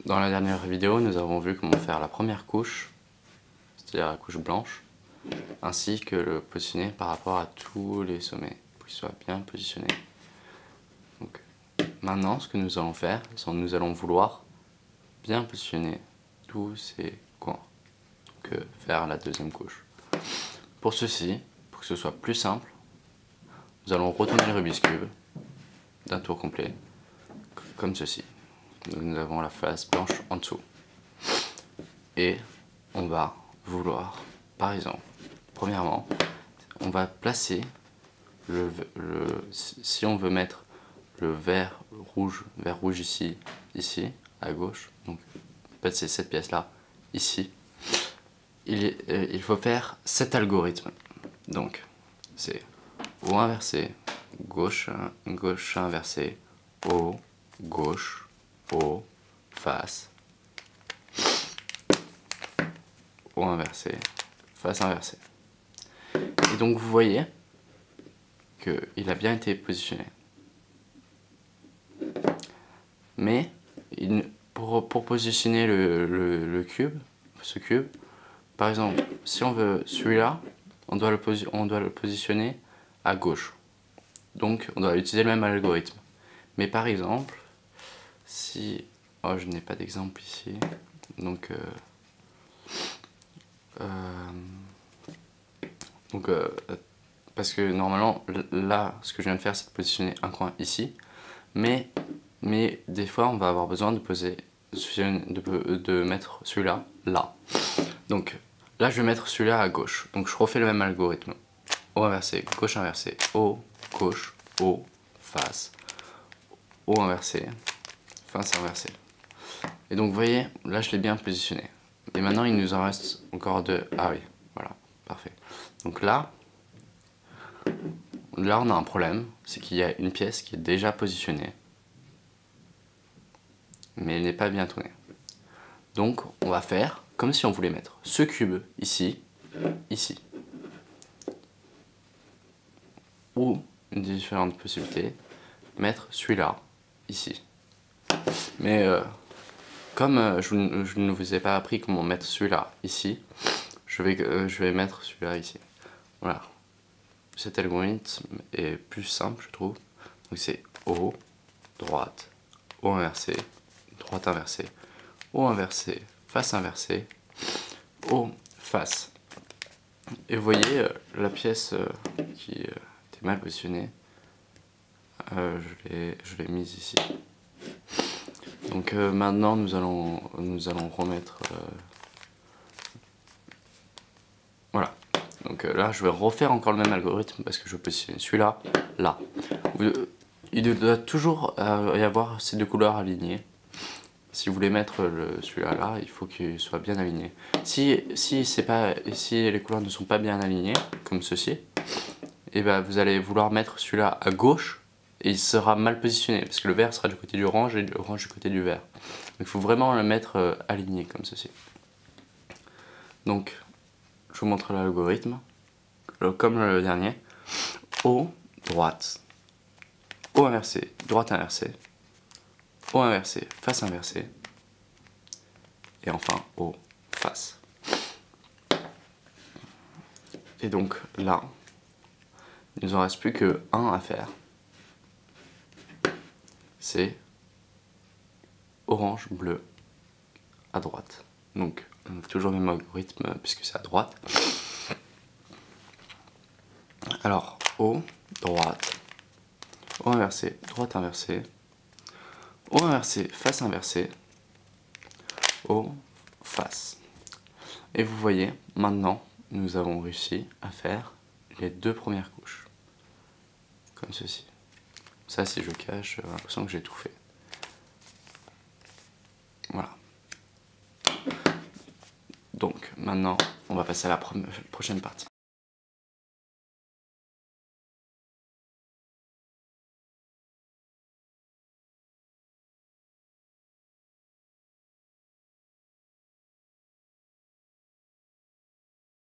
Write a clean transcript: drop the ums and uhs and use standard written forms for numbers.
Dans la dernière vidéo, nous avons vu comment faire la première couche, c'est-à-dire la couche blanche, ainsi que le positionner par rapport à tous les sommets, pour qu'ils soient bien positionnés. Donc, maintenant, ce que nous allons faire, c'est que nous allons vouloir bien positionner tous ces coins, donc faire la deuxième couche. Pour ceci, pour que ce soit plus simple, nous allons retourner le Rubik's Cube d'un tour complet, comme ceci. Donc, nous avons la face blanche en dessous. Et on va vouloir, par exemple, premièrement, on va placer si on veut mettre le vert rouge ici, à gauche, donc en fait c'est cette pièce là, ici, il faut faire cet algorithme. Donc c'est haut inversé, gauche inversé, haut, gauche, haut, face, haut inversé, face inversée. Et donc vous voyez qu'il a bien été positionné. Mais pour positionner ce cube, par exemple, si on veut celui-là, on doit le positionner à gauche. Donc on doit utiliser le même algorithme. Mais par exemple, si... Oh, je n'ai pas d'exemple ici. Donc parce que normalement, là, ce que je viens de faire, c'est de positionner un coin ici. Mais des fois, on va avoir besoin de mettre celui-là, là. Donc là, je vais mettre celui-là à gauche. Donc je refais le même algorithme. Haut inversé, gauche inversé, haut, gauche, haut, face, haut inversé, face inversée. Et donc vous voyez, là je l'ai bien positionné. Et maintenant il nous en reste encore deux. Ah oui, voilà, parfait. Donc là on a un problème, c'est qu'il y a une pièce qui est déjà positionnée, mais elle n'est pas bien tournée. Donc on va faire comme si on voulait mettre ce cube ici, ici. Ou une des différentes possibilités, mettre celui-là ici. Mais comme je ne vous ai pas appris comment mettre celui-là ici, je vais mettre celui-là ici. Voilà. Cet algorithme est plus simple, je trouve. Donc c'est haut, droite, haut inversé, droite inversée, haut inversé, face inversée, haut, face. Et vous voyez la pièce qui était mal positionnée, je l'ai mise ici. Donc maintenant nous allons remettre voilà. Donc là je vais refaire encore le même algorithme parce que je vais positionner celui-là là. Il doit toujours y avoir ces deux couleurs alignées. Si vous voulez mettre celui-là là, il faut qu'il soit bien aligné. Si les couleurs ne sont pas bien alignées, comme ceci, et ben vous allez vouloir mettre celui-là à gauche et il sera mal positionné parce que le vert sera du côté du orange et l'orange du côté du vert. Donc il faut vraiment le mettre aligné comme ceci. Donc je vous montre l'algorithme, comme le dernier. Haut, droite, haut inversé, droite inversée, haut inversé, face inversée, et enfin haut, face. Et donc là, il nous en reste plus que un à faire. C'est orange, bleu, à droite. Donc toujours le même algorithme puisque c'est à droite. Alors haut, droite, haut inversé, droite inversée, haut inversé, face inversée, haut, face. Et vous voyez, maintenant, nous avons réussi à faire les deux premières couches. Comme ceci. Ça, si je cache, j'ai l'impression que j'ai tout fait. Voilà. Donc, maintenant, on va passer à la prochaine partie.